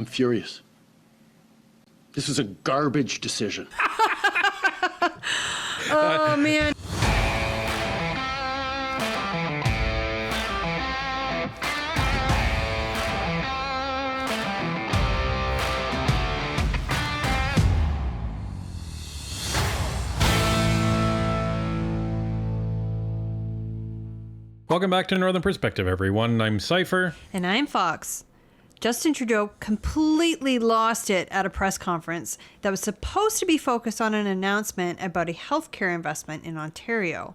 I'm furious. This is a garbage decision. Oh, man. Welcome back to Northern Perspective, everyone. I'm Cypher. And I'm Fox. Justin Trudeau completely lost it at a press conference that was supposed to be focused on an announcement about a healthcare investment in Ontario.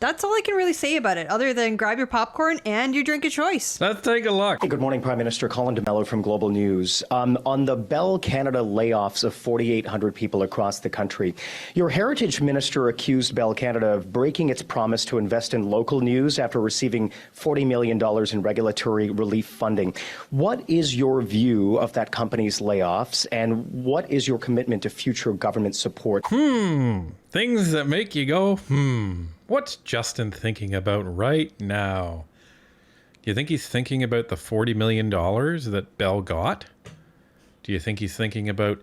That's all I can really say about it, other than grab your popcorn and your drink of choice. Let's take a look. Hey, good morning, Prime Minister. Colin DeMello from Global News. On the Bell Canada layoffs of 4,800 people across the country, your Heritage Minister accused Bell Canada of breaking its promise to invest in local news after receiving $40 million in regulatory relief funding. What is your view of that company's layoffs, and what is your commitment to future government support? Things that make you go, What's Justin thinking about right now? Do you think he's thinking about the $40 million that Bell got? Do you think he's thinking about,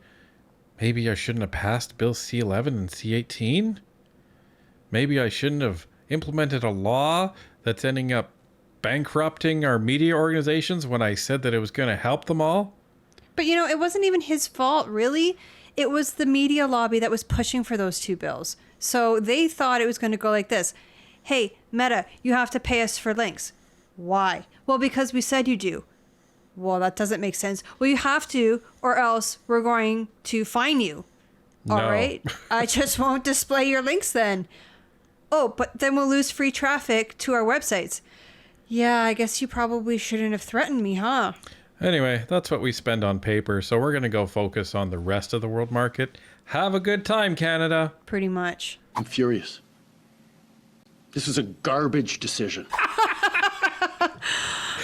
maybe I shouldn't have passed Bill C-11 and C-18? Maybe I shouldn't have implemented a law that's ending up bankrupting our media organizations when I said that it was going to help them all? But, you know, it wasn't even his fault, really. It was the media lobby that was pushing for those two bills. So they thought it was going to go like this. Hey, Meta, you have to pay us for links. Why? Well, because we said you do. Well, that doesn't make sense. Well, you have to, or else we're going to fine you. No. All right? I just won't display your links then. Oh, but then we'll lose free traffic to our websites. Yeah, I guess you probably shouldn't have threatened me, huh? Anyway, that's what we spend on paper, so we're going to go focus on the rest of the world market. Have a good time, Canada. Pretty much. I'm furious. This is a garbage decision.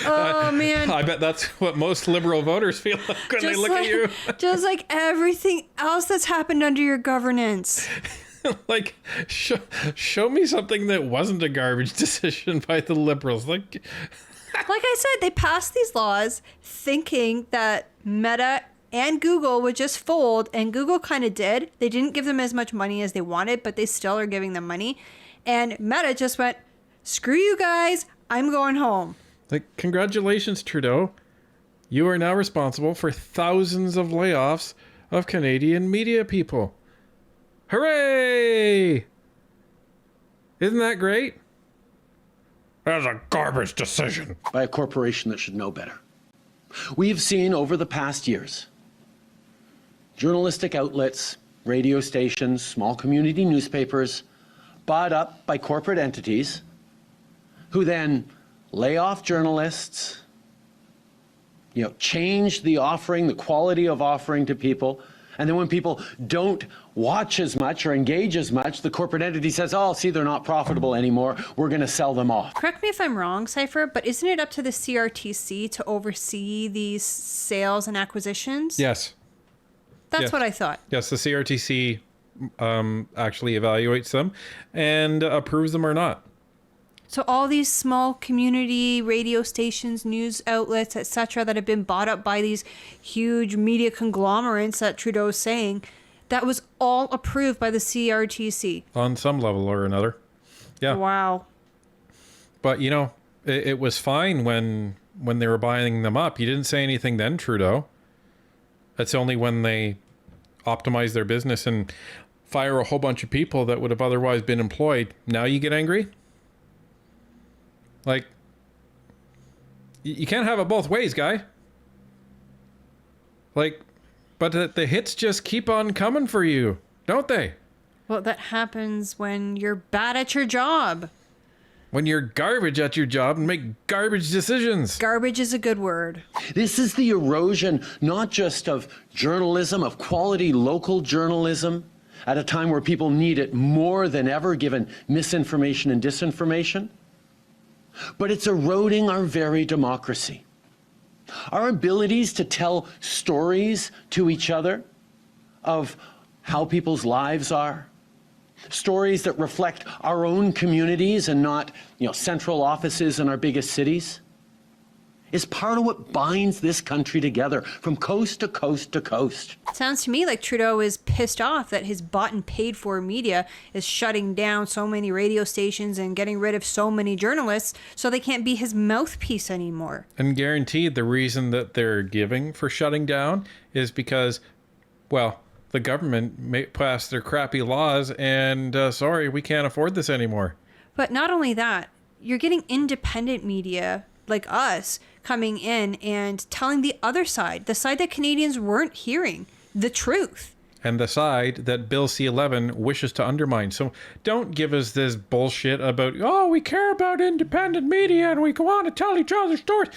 Oh, man. I bet that's what most liberal voters feel like when they look at you. Just like everything else that's happened under your governance. Like, show me something that wasn't a garbage decision by the liberals. Like I said, they passed these laws thinking that Meta and Google would just fold, and Google kind of did. They didn't give them as much money as they wanted, but they still are giving them money. And Meta just went, screw you guys, I'm going home. Like, congratulations, Trudeau. You are now responsible for thousands of layoffs of Canadian media people. Hooray! Isn't that great? That's a garbage decision. By a corporation that should know better. We've seen over the past years journalistic outlets, radio stations, small community newspapers bought up by corporate entities who then lay off journalists, change the offering, the quality of offering to people. And then when people don't watch as much or engage as much, the corporate entity says, oh, see, they're not profitable anymore. We're going to sell them off. Correct me if I'm wrong, Cypher, but isn't it up to the CRTC to oversee these sales and acquisitions? Yes. That's what I thought. Yes, the CRTC actually evaluates them and approves them or not. So all these small community radio stations, news outlets, etc., that have been bought up by these huge media conglomerates that Trudeau's saying, that was all approved by the CRTC. On some level or another. Yeah. Wow. But, it was fine when they were buying them up. You didn't say anything then, Trudeau. It's only when they optimize their business and fire a whole bunch of people that would have otherwise been employed. Now you get angry? Like, you can't have it both ways, guy. Like, but the hits just keep on coming for you, don't they? Well, that happens when you're bad at your job. When you're garbage at your job and make garbage decisions. Garbage is a good word. This is the erosion, not just of journalism, of quality local journalism, at a time where people need it more than ever, given misinformation and disinformation, but it's eroding our very democracy. Our abilities to tell stories to each other of how people's lives are, stories that reflect our own communities and not, central offices in our biggest cities. is part of what binds this country together from coast to coast to coast. Sounds to me like Trudeau is pissed off that his bought and paid for media is shutting down so many radio stations and getting rid of so many journalists so they can't be his mouthpiece anymore. And guaranteed the reason that they're giving for shutting down is because, well, the government passed their crappy laws and sorry, we can't afford this anymore. But not only that, you're getting independent media like us coming in and telling the other side, the side that Canadians weren't hearing, the truth. And the side that Bill C-11 wishes to undermine. So don't give us this bullshit about, oh, we care about independent media and we go on to tell each other stories.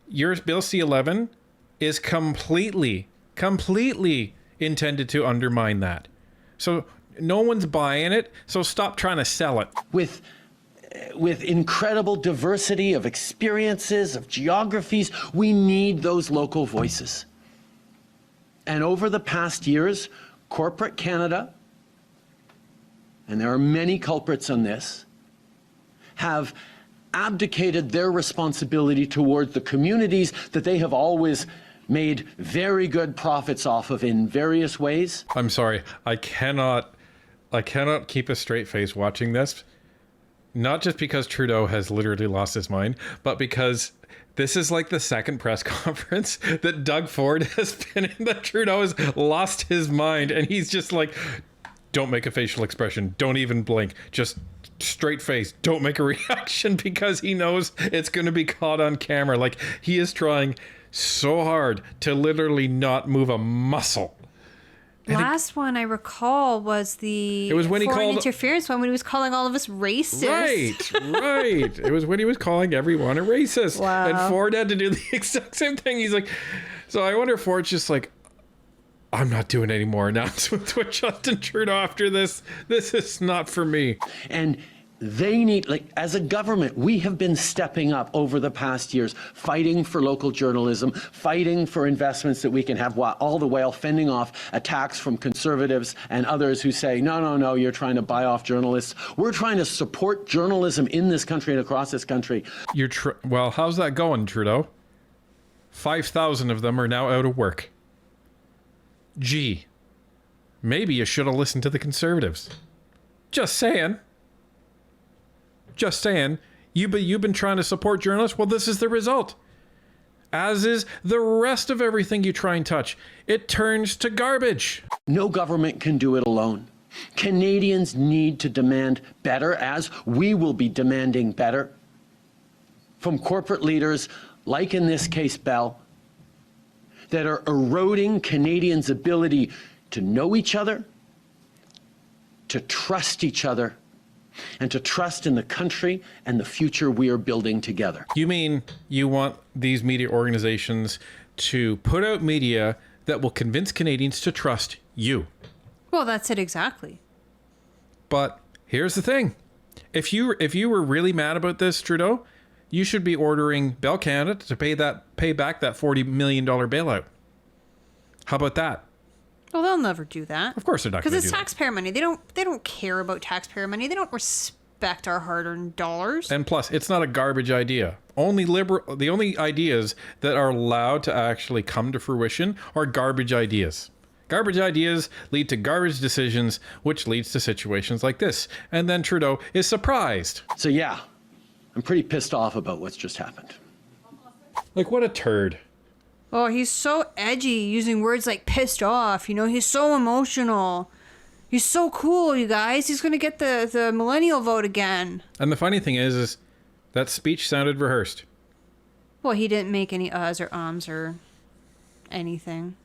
Your Bill C-11 is completely intended to undermine that. So no one's buying it, so stop trying to sell it. With incredible diversity of experiences, of geographies, we need those local voices. And over the past years, corporate Canada, and there are many culprits on this, have abdicated their responsibility toward the communities that they have always made very good profits off of in various ways. I'm sorry, I cannot keep a straight face watching this. Not just because Trudeau has literally lost his mind, but because this is like the second press conference that Doug Ford has been in that Trudeau has lost his mind. And he's just like, don't make a facial expression. Don't even blink. Just straight face. Don't make a reaction because he knows it's going to be caught on camera. Like, he is trying so hard to literally not move a muscle. Last one I recall was the when he foreign called interference one when he was calling all of us racist. Right. It was when he was calling everyone a racist. Wow. And Ford had to do the exact same thing. He's like, so I wonder if Ford's just like, I'm not doing any more announcements with Justin Trudeau after this. This is not for me. And they need, like, as a government, we have been stepping up over the past years, fighting for local journalism, fighting for investments that we can have, all the while fending off attacks from conservatives and others who say, no, you're trying to buy off journalists. We're trying to support journalism in this country and across this country. Well, how's that going, Trudeau? 5,000 of them are now out of work. Gee, maybe you should have listened to the conservatives. Just saying. You've been trying to support journalists. Well, this is the result. As is the rest of everything you try and touch. It turns to garbage. No government can do it alone. Canadians need to demand better, as we will be demanding better from corporate leaders, like in this case, Bell, that are eroding Canadians' ability to know each other, to trust each other, and to trust in the country and the future we are building together. You mean you want these media organizations to put out media that will convince Canadians to trust you? Well, that's it exactly. But here's the thing. If you were really mad about this, Trudeau, you should be ordering Bell Canada to pay back that $40 million bailout. How about that? Well, they'll never do that. Of course they're not going to do because it's that. taxpayer money. They don't care about taxpayer money. They don't respect our hard-earned dollars. And plus, it's not a garbage idea. The only ideas that are allowed to actually come to fruition are garbage ideas. Garbage ideas lead to garbage decisions, which leads to situations like this. And then Trudeau is surprised. So yeah, I'm pretty pissed off about what's just happened. Like, what a turd. Oh, he's so edgy, using words like pissed off. He's so emotional. He's so cool, you guys. He's going to get the millennial vote again. And the funny thing is that speech sounded rehearsed. Well, he didn't make any uhs or ums or anything.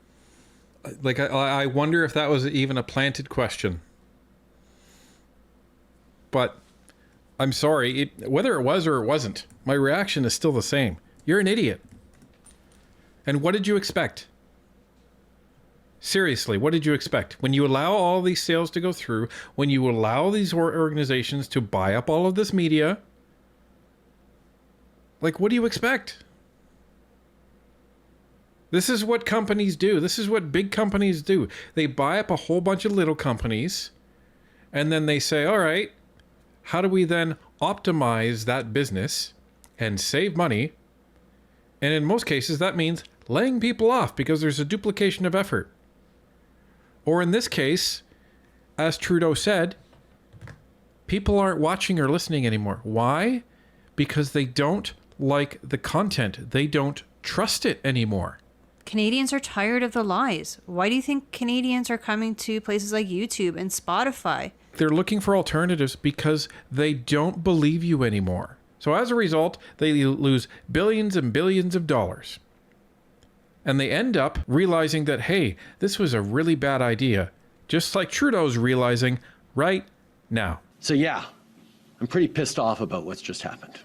Like, I wonder if that was even a planted question. But I'm sorry, whether it was or it wasn't, my reaction is still the same. You're an idiot. And what did you expect? Seriously, what did you expect? When you allow all these sales to go through, when you allow these organizations to buy up all of this media, like, what do you expect? This is what companies do. This is what big companies do. They buy up a whole bunch of little companies, and then they say, all right, how do we then optimize that business and save money And in most cases, that means laying people off because there's a duplication of effort. Or in this case, as Trudeau said, people aren't watching or listening anymore. Why? Because they don't like the content. They don't trust it anymore. Canadians are tired of the lies. Why do you think Canadians are coming to places like YouTube and Spotify? They're looking for alternatives because they don't believe you anymore. So as a result, they lose billions and billions of dollars. And they end up realizing that, hey, this was a really bad idea. Just like Trudeau's realizing right now. So yeah, I'm pretty pissed off about what's just happened.